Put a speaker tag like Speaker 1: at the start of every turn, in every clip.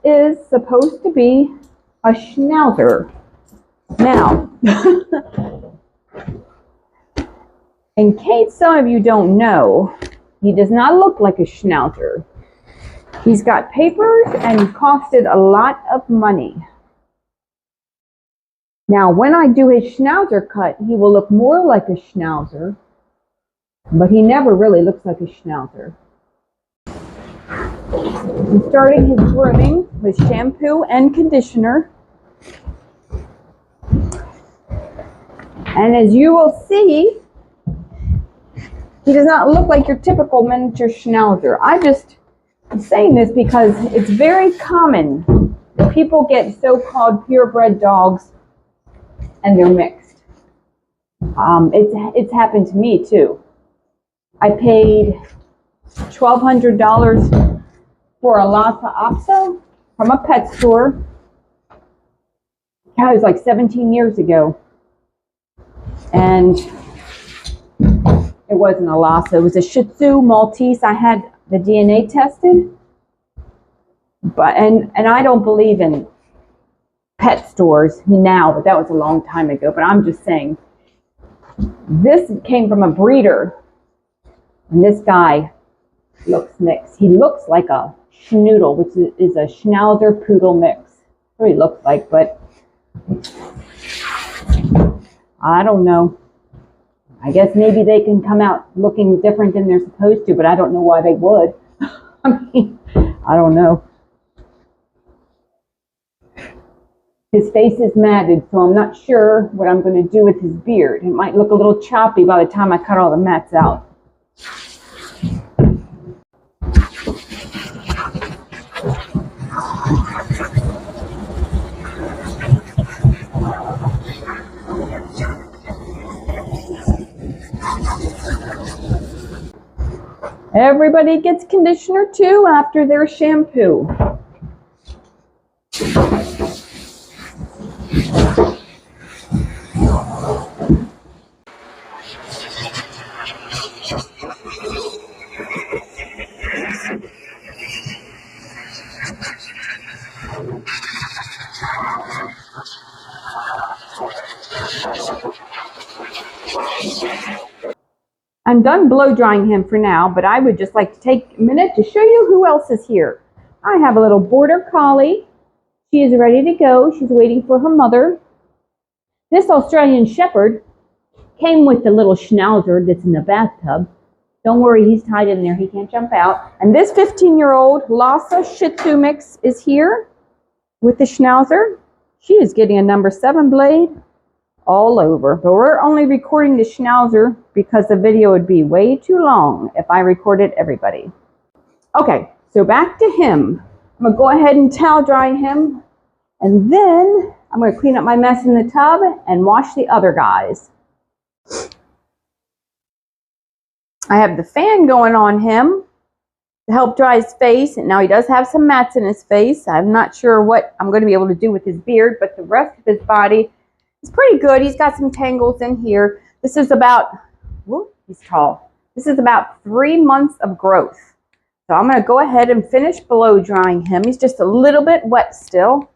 Speaker 1: is supposed to be a Schnauzer. Now, in case some of you don't know, he does not look like a Schnauzer. He's got papers and he costed a lot of money. Now, when I do his Schnauzer cut, he will look more like a Schnauzer, but he never really looks like a Schnauzer. I'm starting his grooming with shampoo and conditioner. And as you will see, he does not look like your typical miniature Schnauzer. I'm saying this because it's very common that people get so-called purebred dogs and they're mixed. It's happened to me too. I paid $1,200 for a Lhasa Apso from a pet store. It was like 17 years ago. And it wasn't a Lhasa, it was a Shih Tzu Maltese. I had the DNA tested. And I don't believe in pet stores now, but that was a long time ago. But I'm just saying, this came from a breeder. And this guy looks mixed. He looks like a schnoodle, which is a Schnauzer Poodle mix. That's what he looks like, but I don't know. I guess maybe they can come out looking different than they're supposed to, but I don't know why they would. I mean, I don't know. His face is matted, so I'm not sure what I'm going to do with his beard. It might look a little choppy by the time I cut all the mats out. Everybody gets conditioner too after their shampoo. I'm done blow drying him for now, but I would just like to take a minute to show you who else is here. I have a little border collie. She is ready to go. She's waiting for her mother. This Australian Shepherd came with the little Schnauzer that's in the bathtub. Don't worry, he's tied in there. He can't jump out. And this 15-year-old Lhasa Shih Tzu mix is here with the Schnauzer. She is getting a number 7 blade all over. But we're only recording the Schnauzer because the video would be way too long if I recorded everybody. Okay, so back to him. I'm going to go ahead and towel dry him. And then I'm going to clean up my mess in the tub and wash the other guys. I have the fan going on him to help dry his face. And now he does have some mats in his face. I'm not sure what I'm going to be able to do with his beard, but the rest of his body is pretty good. He's got some tangles in here. This is about, whoop, he's tall. This is about 3 months of growth. So I'm going to go ahead and finish blow drying him. He's just a little bit wet still.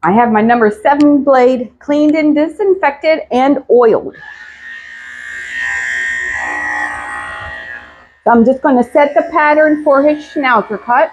Speaker 1: I have my number 7 blade cleaned and disinfected and oiled. So I'm just going to set the pattern for his Schnauzer cut.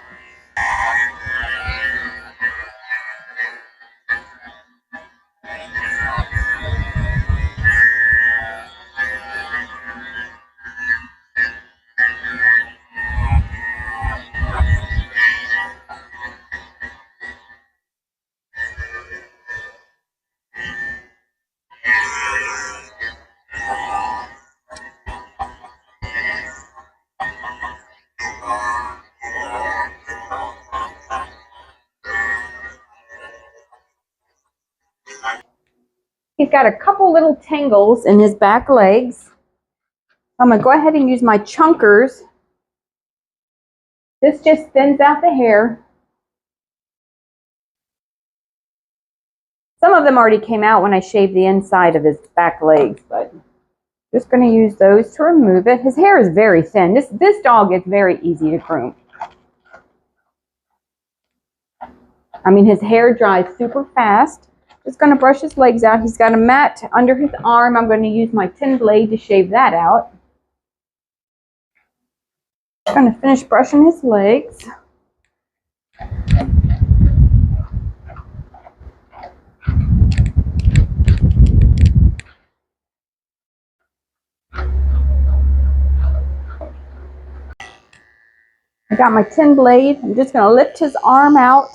Speaker 1: He's got a couple little tangles in his back legs. I'm going to go ahead and use my chunkers. This just thins out the hair. Some of them already came out when I shaved the inside of his back legs, but just going to use those to remove it. His hair is very thin. This dog is very easy to groom. I mean, his hair dries super fast. Just going to brush his legs out. He's got a mat under his arm. I'm going to use my tin blade to shave that out. I'm going to finish brushing his legs. I got my tin blade. I'm just going to lift his arm out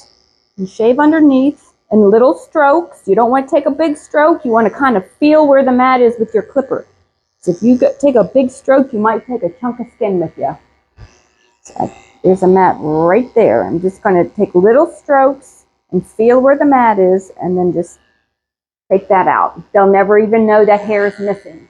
Speaker 1: and shave underneath in little strokes. You don't want to take a big stroke. You want to kind of feel where the mat is with your clipper. So if you take a big stroke, you might take a chunk of skin with you. So there's a mat right there. I'm just going to take little strokes and feel where the mat is and then just take that out. They'll never even know that hair is missing.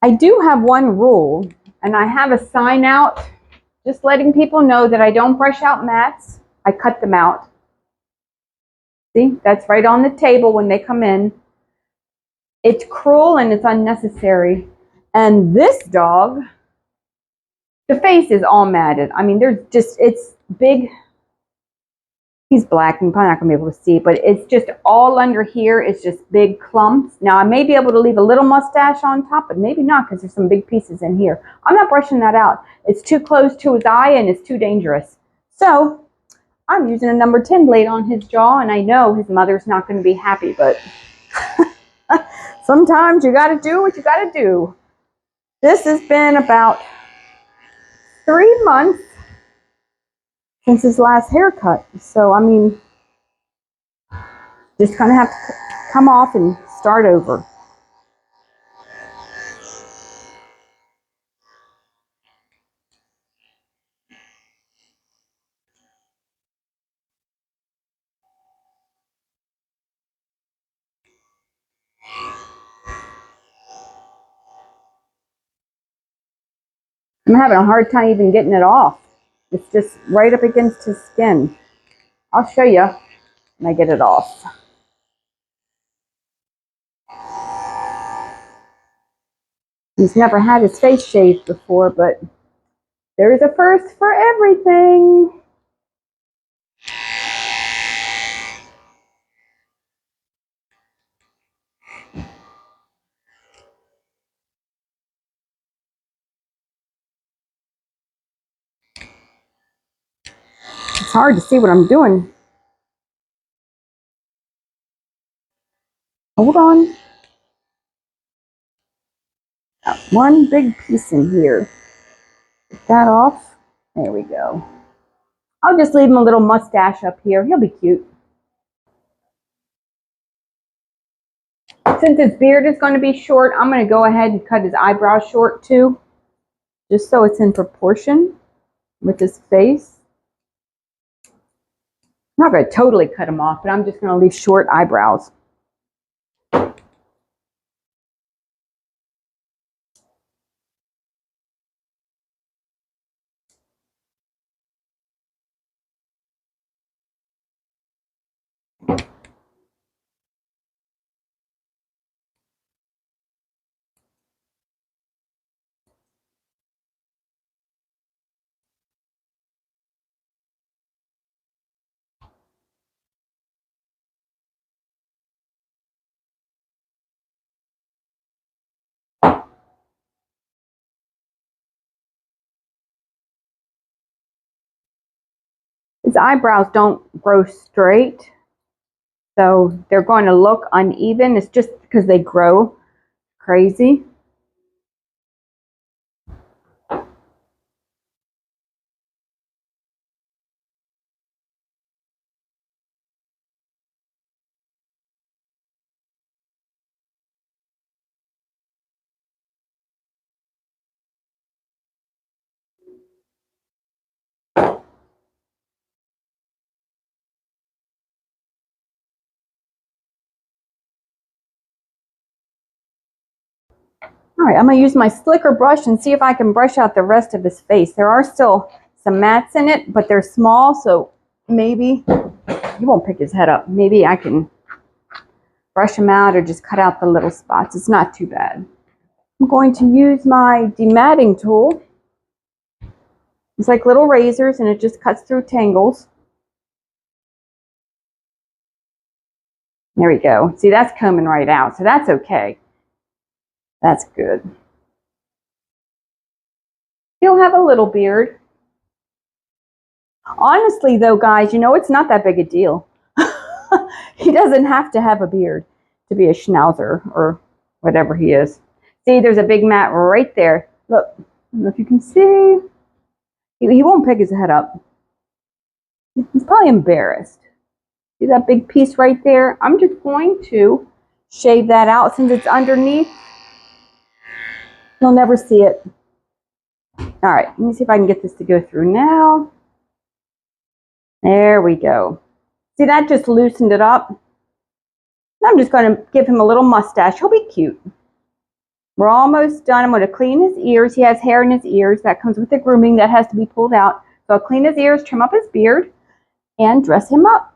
Speaker 1: I do have one rule, and I have a sign out just letting people know that I don't brush out mats. I cut them out. See, that's right on the table when they come in. It's cruel and it's unnecessary. And this dog, the face is all matted. I mean, it's big. He's black, you're probably not going to be able to see, but it's just all under here. It's just big clumps. Now, I may be able to leave a little mustache on top, but maybe not because there's some big pieces in here. I'm not brushing that out. It's too close to his eye and it's too dangerous. So, I'm using a number 10 blade on his jaw, and I know his mother's not going to be happy, but sometimes you got to do what you got to do. This has been about 3 months since his last haircut. So, I mean, just gonna have to come off and start over. I'm having a hard time even getting it off. It's just right up against his skin. I'll show you when I get it off. He's never had his face shaved before, but there's a first for everything. It's hard to see what I'm doing. Hold on. Got one big piece in here. Get that off. There we go. I'll just leave him a little mustache up here. He'll be cute. Since his beard is going to be short, I'm going to go ahead and cut his eyebrows short too, just so it's in proportion with his face. I'm not going to totally cut him off, but I'm just going to leave short eyebrows. His eyebrows don't grow straight, so they're going to look uneven. It's just because they grow crazy. All right, I'm going to use my slicker brush and see if I can brush out the rest of his face. There are still some mats in it, but they're small, so maybe he won't pick his head up. Maybe I can brush him out or just cut out the little spots. It's not too bad. I'm going to use my dematting tool. It's like little razors, and it just cuts through tangles. There we go. See, that's combing right out, so that's okay. That's good. He'll have a little beard. Honestly, though, guys, you know, it's not that big a deal. He doesn't have to have a beard to be a Schnauzer or whatever he is. See, there's a big mat right there. Look, I don't know if you can see. He won't pick his head up. He's probably embarrassed. See that big piece right there? I'm just going to shave that out since it's underneath. You'll never see it. All right, let me see if I can get this to go through now. There we go. See, that just loosened it up. I'm just going to give him a little mustache. He'll be cute. We're almost done. I'm going to clean his ears. He has hair in his ears. That comes with the grooming. That has to be pulled out. So I'll clean his ears, trim up his beard, and dress him up.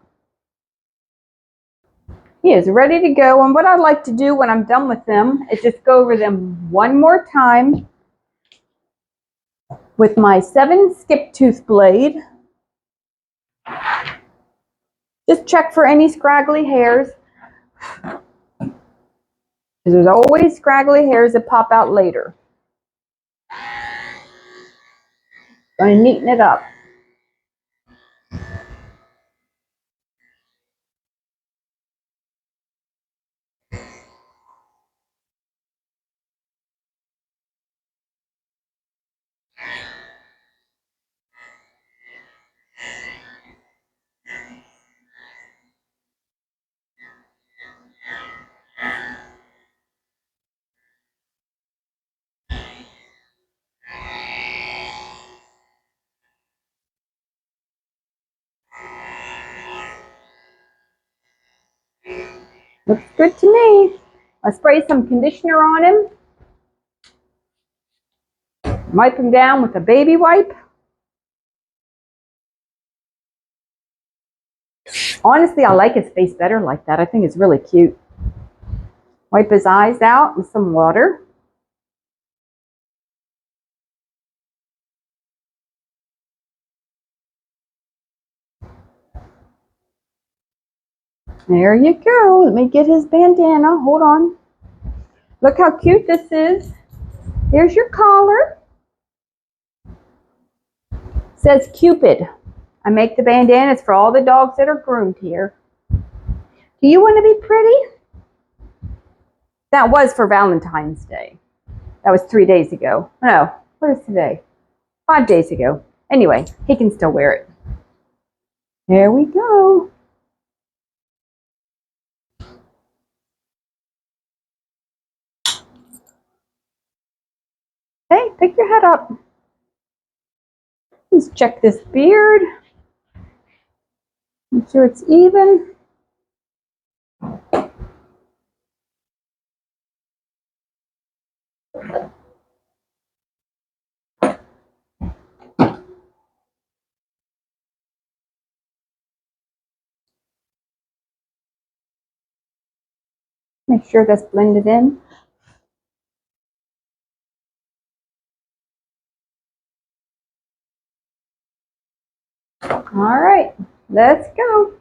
Speaker 1: He is ready to go. And what I like to do when I'm done with them is just go over them one more time with my 7 skip tooth blade. Just check for any scraggly hairs. There's always scraggly hairs that pop out later. Going to neaten it up. Looks good to me. I'll spray some conditioner on him. Wipe him down with a baby wipe. Honestly, I like his face better like that. I think it's really cute. Wipe his eyes out with some water. There you go. Let me get his bandana. Hold on. Look how cute this is. Here's your collar. It says Cupid. I make the bandanas for all the dogs that are groomed here. Do you want to be pretty? That was for Valentine's Day. That was 3 days ago. No, what is today? 5 days ago. Anyway, he can still wear it. There we go. Hey, pick your head up. Let's check this beard. Make sure it's even. Make sure that's blended in. All right, let's go.